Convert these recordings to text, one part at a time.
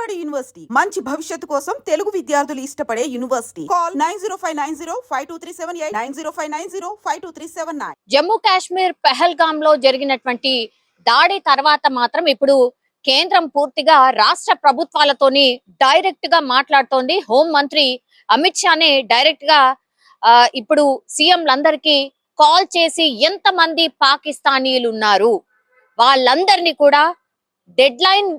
Vijayawada university మంచి భవిష్యత్తు కోసం తెలుగు విద్యార్థులు ఇష్టపడే యూనివర్సిటీ. కాల్ 9059052378 9059052379. జమ్మూ కాశ్మీర్ పెహల్గామ్ లో జరిగినటువంటి దాడి తర్వాత మాత్రం ఇప్పుడు కేంద్రం పూర్తిగా రాష్ట్ర ప్రభుత్వాలతోని డైరెక్ట్ గా మాట్లాడుతోంది. హోం మంత్రి అమిత్ షానే డైరెక్ట్ గా ఇప్పుడు సీఎంలందరికీ కాల్ చేసి ఎంతమంది పాకిస్తానీయులు ఉన్నారు వాళ్ళందరినీ కూడా డెడ్ లైన్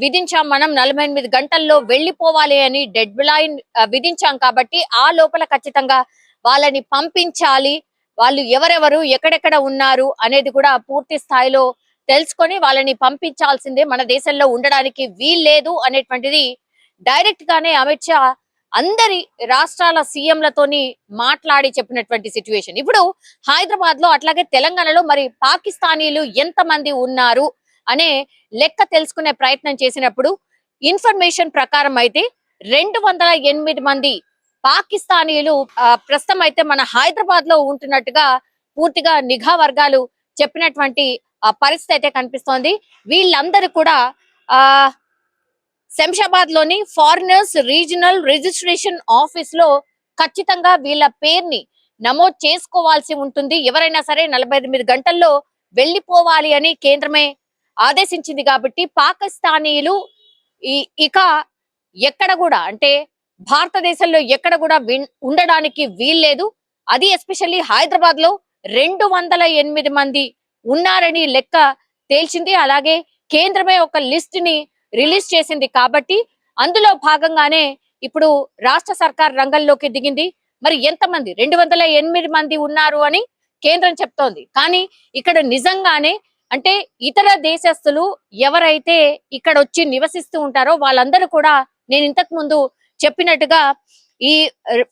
విధించాం. మనం 48 గంటల్లో వెళ్లిపోవాలి అని డెడ్ లైన్ విధించాం కాబట్టి ఆ లోపల ఖచ్చితంగా వాళ్ళని పంపించాలి. వాళ్ళు ఎవరెవరు ఎక్కడెక్కడ ఉన్నారు అనేది కూడా పూర్తి స్థాయిలో తెలుసుకొని వాళ్ళని పంపించాల్సిందే, మన దేశంలో ఉండడానికి వీల్లేదు అనేటువంటిది డైరెక్ట్ గానే అమిత్ షా అందరి రాష్ట్రాల సీఎంలతోని మాట్లాడి చెప్పినటువంటి సిచ్యువేషన్. ఇప్పుడు హైదరాబాద్ లో అట్లాగే తెలంగాణలో మరి పాకిస్తానీలు ఎంతమంది ఉన్నారు అనే లెక్క తెలుసుకునే ప్రయత్నం చేసినప్పుడు ఇన్ఫర్మేషన్ ప్రకారం అయితే 208 మంది పాకిస్తానీలు ప్రస్తుతం అయితే మన హైదరాబాద్ లో ఉంటున్నట్టుగా పూర్తిగా నిఘా వర్గాలు చెప్పినటువంటి పరిస్థితి అయితే కనిపిస్తోంది. వీళ్ళందరూ కూడా శంషాబాద్ లోని ఫారినర్స్ రీజనల్ రిజిస్ట్రేషన్ ఆఫీస్ లో ఖచ్చితంగా వీళ్ళ పేరుని నమోదు చేసుకోవాల్సి ఉంటుంది. ఎవరైనా సరే 48 గంటల్లో వెళ్లిపోవాలి అని కేంద్రమే ఆదేశించింది కాబట్టి పాకిస్తానీయులు ఇక ఎక్కడ కూడా అంటే భారతదేశంలో ఎక్కడ కూడా ఉండడానికి వీల్లేదు. అది ఎస్పెషల్లీ హైదరాబాద్ లో 208 మంది ఉన్నారని లెక్క తేల్చింది. అలాగే కేంద్రమే ఒక లిస్ట్ ని రిలీజ్ చేసింది కాబట్టి అందులో భాగంగానే ఇప్పుడు రాష్ట్ర సర్కార్ రంగంలోకి దిగింది. మరి ఎంతమంది 208 మంది ఉన్నారు అని కేంద్రం చెప్తోంది. కానీ ఇక్కడ నిజంగానే అంటే ఇతర దేశస్తులు ఎవరైతే ఇక్కడ వచ్చి నివసిస్తూ ఉంటారో వాళ్ళందరూ కూడా నేను ఇంతకు ముందు చెప్పినట్టుగా ఈ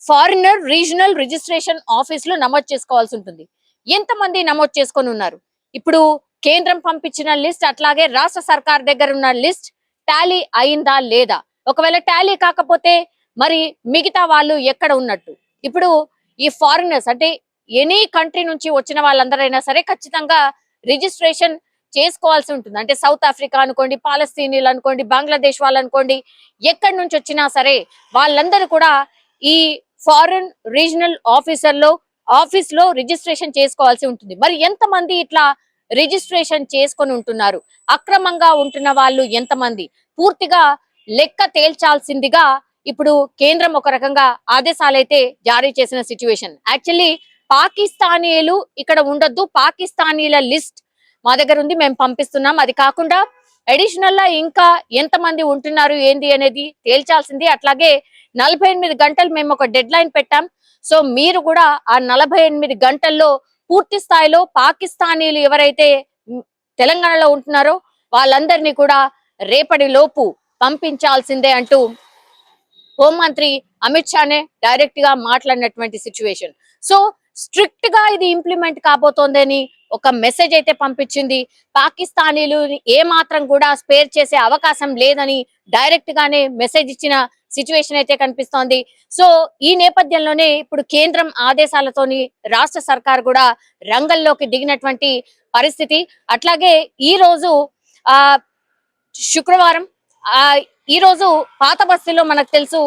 ఫారినర్ రీజనల్ రిజిస్ట్రేషన్ ఆఫీస్ లో నమోదు చేసుకోవాల్సి ఉంటుంది. ఎంతమంది నమోదు చేసుకొని ఉన్నారు? ఇప్పుడు కేంద్రం పంపించిన లిస్ట్ అట్లాగే రాష్ట్ర సర్కార్ దగ్గర ఉన్న లిస్ట్ టాలీ అయిందా లేదా? ఒకవేళ టాలీ కాకపోతే మరి మిగతా వాళ్ళు ఎక్కడ ఉన్నట్టు? ఇప్పుడు ఈ ఫారినర్స్ అంటే ఎనీ కంట్రీ నుంచి వచ్చిన వాళ్ళందరైనా సరే ఖచ్చితంగా రిజిస్ట్రేషన్ చేసుకోవాల్సి ఉంటుంది. అంటే సౌత్ ఆఫ్రికా అనుకోండి, పాలస్తీనీలు అనుకోండి, బంగ్లాదేశ్ వాళ్ళు అనుకోండి, ఎక్కడి నుంచి వచ్చినా సరే వాళ్ళందరూ కూడా ఈ ఫారిన్ రీజనల్ ఆఫీస్ లో రిజిస్ట్రేషన్ చేసుకోవాల్సి ఉంటుంది. మరి ఎంతమంది ఇట్లా రిజిస్ట్రేషన్ చేసుకొని ఉంటున్నారు? అక్రమంగా ఉంటున్న వాళ్ళు ఎంతమంది? పూర్తిగా లెక్క తేల్చాల్సిందిగా ఇప్పుడు కేంద్రం ఒక రకంగా ఆదేశాలైతే జారీ చేసిన సిచ్యువేషన్. యాక్చువల్లీ పాకిస్తానీయులు ఇక్కడ ఉండొద్దు, పాకిస్తానీల లిస్ట్ మా దగ్గర ఉంది, మేము పంపిస్తున్నాం. అది కాకుండా అడిషనల్ గా ఇంకా ఎంతమంది ఉంటున్నారు ఏంది అనేది తేల్చాల్సింది. అట్లాగే 48 గంటలు మేము ఒక డెడ్ లైన్ పెట్టాం. సో మీరు కూడా ఆ 48 గంటల్లో పూర్తి స్థాయిలో పాకిస్తానీలు ఎవరైతే తెలంగాణలో ఉంటున్నారో వాళ్ళందరినీ కూడా రేపటి లోపు పంపించాల్సిందే అంటూ హోంమంత్రి అమిత్ షానే డైరెక్ట్ గా మాట్లాడినటువంటి సిచ్యువేషన్. సో స్ట్రిక్ట్ గా ఇది ఇంప్లిమెంట్ కాబోతోందని ఒక మెసేజ్ అయితే పంపించింది. పాకిస్తానీలు ఏ మాత్రం కూడా స్పేర్ చేసే అవకాశం లేదని డైరెక్ట్ గానే మెసేజ్ ఇచ్చిన సిచ్యువేషన్ అయితే కనిపిస్తోంది. సో ఈ నేపథ్యంలోనే ఇప్పుడు కేంద్రం ఆదేశాలతోని రాష్ట్ర సర్కార్ కూడా రంగంలోకి దిగినటువంటి పరిస్థితి. అట్లాగే ఈ రోజు శుక్రవారం ఈ రోజు పాత బస్తీలో మనకు తెలుసు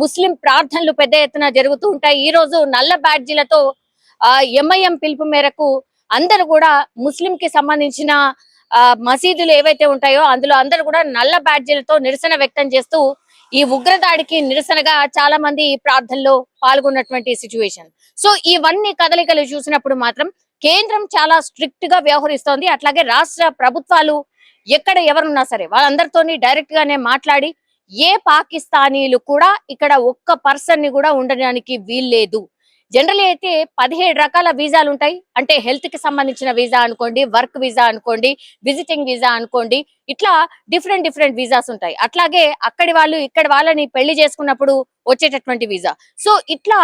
ముస్లిం ప్రార్థనలు పెద్ద ఎత్తున జరుగుతూ ఉంటాయి. ఈ రోజు నల్ల బ్యాడ్జీలతో ఎంఐఎం పిలుపు మేరకు అందరూ కూడా ముస్లిం కి సంబంధించిన మసీదులు ఏవైతే ఉంటాయో అందులో అందరూ కూడా నల్ల బ్యాడ్జీలతో నిరసన వ్యక్తం చేస్తూ ఈ ఉగ్రదాడికి నిరసనగా చాలా మంది ఈ ప్రార్థనలో పాల్గొన్నటువంటి సిచ్యువేషన్. సో ఇవన్నీ కదలికలు చూసినప్పుడు మాత్రం కేంద్రం చాలా స్ట్రిక్ట్ గా వ్యవహరిస్తోంది. అట్లాగే రాష్ట్ర ప్రభుత్వాలు ఎక్కడ ఎవరున్నా సరే వాళ్ళందరితోని డైరెక్ట్ గానే మాట్లాడి ఏ పాకిస్తానీలు కూడా ఇక్కడ ఒక్క పర్సన్ ని కూడా ఉండడానికి వీల్లేదు. జనరల్ అయితే 17 రకాల వీసాలు ఉంటాయి. అంటే హెల్త్ కి సంబంధించిన వీసా అనుకోండి, వర్క్ వీసా అనుకోండి, విజిటింగ్ వీసా అనుకోండి, ఇట్లా డిఫరెంట్ వీసాస్ ఉంటాయి. అట్లాగే అక్కడి వాళ్ళు ఇక్కడ వాళ్ళని పెళ్లి చేసుకున్నప్పుడు వచ్చేటటువంటి వీసా. సో ఇట్లా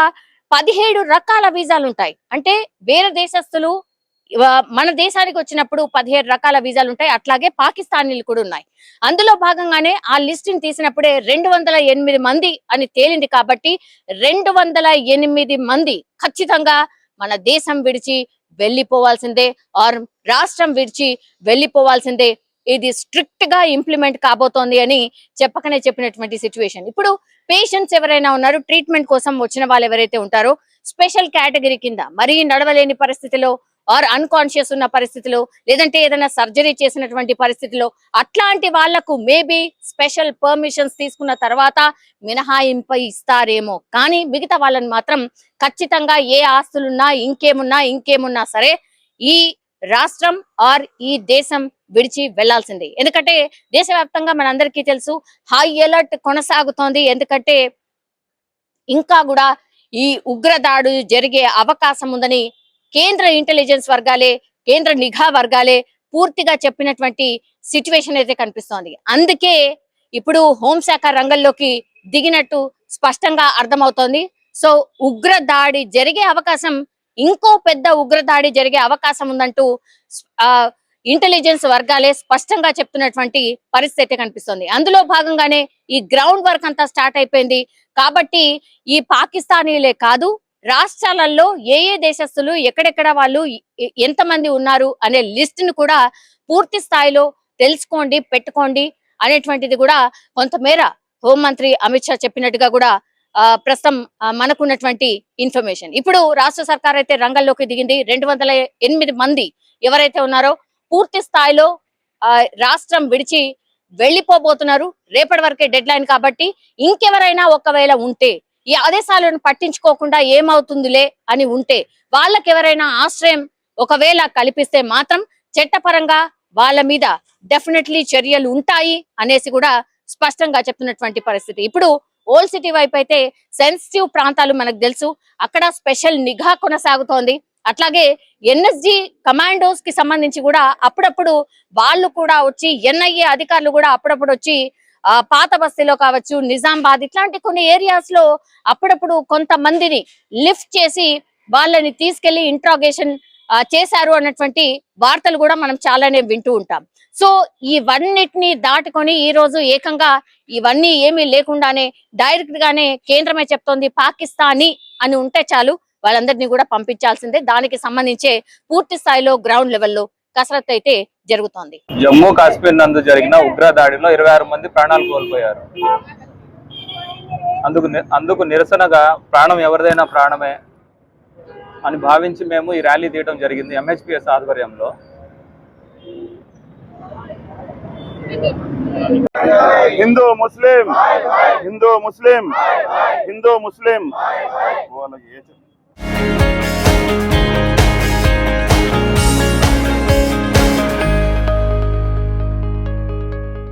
17 రకాల వీసాలు ఉంటాయి. అంటే వేరే దేశస్తులు మన దేశానికి వచ్చినప్పుడు 17 రకాల వీసాలు ఉంటాయి. అట్లాగే పాకిస్తానీలు కూడా ఉన్నాయి. అందులో భాగంగానే ఆ లిస్ట్ ని తీసినప్పుడే 208 మంది అని తేలింది. కాబట్టి 208 మంది ఖచ్చితంగా మన దేశం విడిచి వెళ్లిపోవాల్సిందే, ఆర్ రాష్ట్రం విడిచి వెళ్లిపోవాల్సిందే. ఇది స్ట్రిక్ట్ గా ఇంప్లిమెంట్ కాబోతోంది అని చెప్పకనే చెప్పినటువంటి సిచ్యువేషన్. ఇప్పుడు పేషెంట్స్ ఎవరైనా ఉన్నారు, ట్రీట్మెంట్ కోసం వచ్చిన వాళ్ళు ఎవరైతే ఉంటారో స్పెషల్ కేటగిరీ కింద మరీ నడవలేని పరిస్థితిలో ఆర్ అన్కాన్షియస్ ఉన్న పరిస్థితిలో, లేదంటే ఏదైనా సర్జరీ చేసినటువంటి పరిస్థితిలో అట్లాంటి వాళ్లకు మేబీ స్పెషల్ పర్మిషన్స్ తీసుకున్న తర్వాత మినహాయింపు ఇస్తారేమో, కానీ మిగతా వాళ్ళని మాత్రం ఖచ్చితంగా ఏ ఆస్తులున్నా ఇంకేమున్నా సరే ఈ రాష్ట్రం ఆర్ ఈ దేశం విడిచి వెళ్లాల్సిందే. ఎందుకంటే దేశవ్యాప్తంగా మనందరికీ తెలుసు హై అలర్ట్ కొనసాగుతోంది. ఎందుకంటే ఇంకా కూడా ఈ ఉగ్రదాడు జరిగే అవకాశం ఉందని కేంద్ర ఇంటెలిజెన్స్ వర్గాలే, కేంద్ర నిఘా వర్గాలే పూర్తిగా చెప్పినటువంటి సిచ్యువేషన్ అయితే కనిపిస్తోంది. అందుకే ఇప్పుడు హోంశాఖ రంగంలోకి దిగినట్టు స్పష్టంగా అర్థమవుతోంది. సో ఉగ్రదాడి జరిగే అవకాశం, ఇంకో పెద్ద ఉగ్రదాడి జరిగే అవకాశం ఉందంటూ ఇంటెలిజెన్స్ వర్గాలే స్పష్టంగా చెప్తున్నటువంటి పరిస్థితి కనిపిస్తుంది. అందులో భాగంగానే ఈ గ్రౌండ్ వర్క్ అంతా స్టార్ట్ అయిపోయింది. కాబట్టి ఈ పాకిస్తానీలే కాదు, రాష్ట్రాలలో ఏ దేశస్తులు ఎక్కడెక్కడ వాళ్ళు ఎంతమంది ఉన్నారు అనే లిస్ట్ ను కూడా పూర్తి స్థాయిలో తెలుసుకోండి, పెట్టుకోండి అనేటువంటిది కూడా కొంతమేర హోంమంత్రి అమిత్ షా చెప్పినట్టుగా కూడా ప్రస్తుతం మనకున్నటువంటి ఇన్ఫర్మేషన్. ఇప్పుడు రాష్ట్ర సర్కార్ అయితే రంగంలోకి దిగింది. 208 మంది ఎవరైతే ఉన్నారో పూర్తి స్థాయిలో రాష్ట్రం విడిచి వెళ్లిపోబోతున్నారు. రేపటి వరకే డెడ్ లైన్ కాబట్టి ఇంకెవరైనా ఒకవేళ ఉంటే ఈ ఆదేశాలను పట్టించుకోకుండా ఏమవుతుందిలే అని ఉంటే వాళ్ళకి ఎవరైనా ఆశ్రయం ఒకవేళ కల్పిస్తే మాత్రం చట్టపరంగా వాళ్ళ మీద డెఫినెట్లీ చర్యలు ఉంటాయి అనేసి కూడా స్పష్టంగా చెప్తున్నటువంటి పరిస్థితి. ఇప్పుడు ఓల్డ్ సిటీ వైపు అయితే సెన్సిటివ్ ప్రాంతాలు మనకు తెలుసు, అక్కడ స్పెషల్ నిఘా కొనసాగుతోంది. అట్లాగే ఎన్ఎస్జి కమాండోస్ కి సంబంధించి కూడా అప్పుడప్పుడు వాళ్ళు కూడా వచ్చి, ఎన్ఐఏ అధికారులు కూడా అప్పుడప్పుడు వచ్చి పాత బస్తీలో కావచ్చు, నిజామాబాద్ ఇట్లాంటి కొన్ని ఏరియాస్ లో అప్పుడప్పుడు కొంతమందిని లిఫ్ట్ చేసి వాళ్ళని తీసుకెళ్లి ఇంట్రాగేషన్ చేశారు అన్నటువంటి వార్తలు కూడా మనం చాలానే వింటూ ఉంటాం. సో ఇవన్నిటిని దాటుకొని ఈ రోజు ఏకంగా ఇవన్నీ ఏమీ లేకుండానే డైరెక్ట్ గానే కేంద్రమే చెప్తోంది పాకిస్తానీ అని ఉంటే చాలు వాళ్ళందరినీ కూడా పంపించాల్సిందే. దానికి సంబంధించే పూర్తి స్థాయిలో గ్రౌండ్ లెవెల్లో కసరత్తు అయితే జరుగుతోంది. జమ్మూ కాశ్మీర్ నందు జరిగిన ఉగ్ర దాడిలో 26 మంది ప్రాణాలు కోల్పోయారు. అందుకు నిరసనగా ప్రాణం ఎవరిదైనా ప్రాణమే అని భావించి మేము ఈ ర్యాలీ తీయడం జరిగింది ఎంహెచ్పిఎస్ ఆధ్వర్యంలో. हिंदू मुस्लिम हिंदू मुस्लिम हिंदू मुस्लिम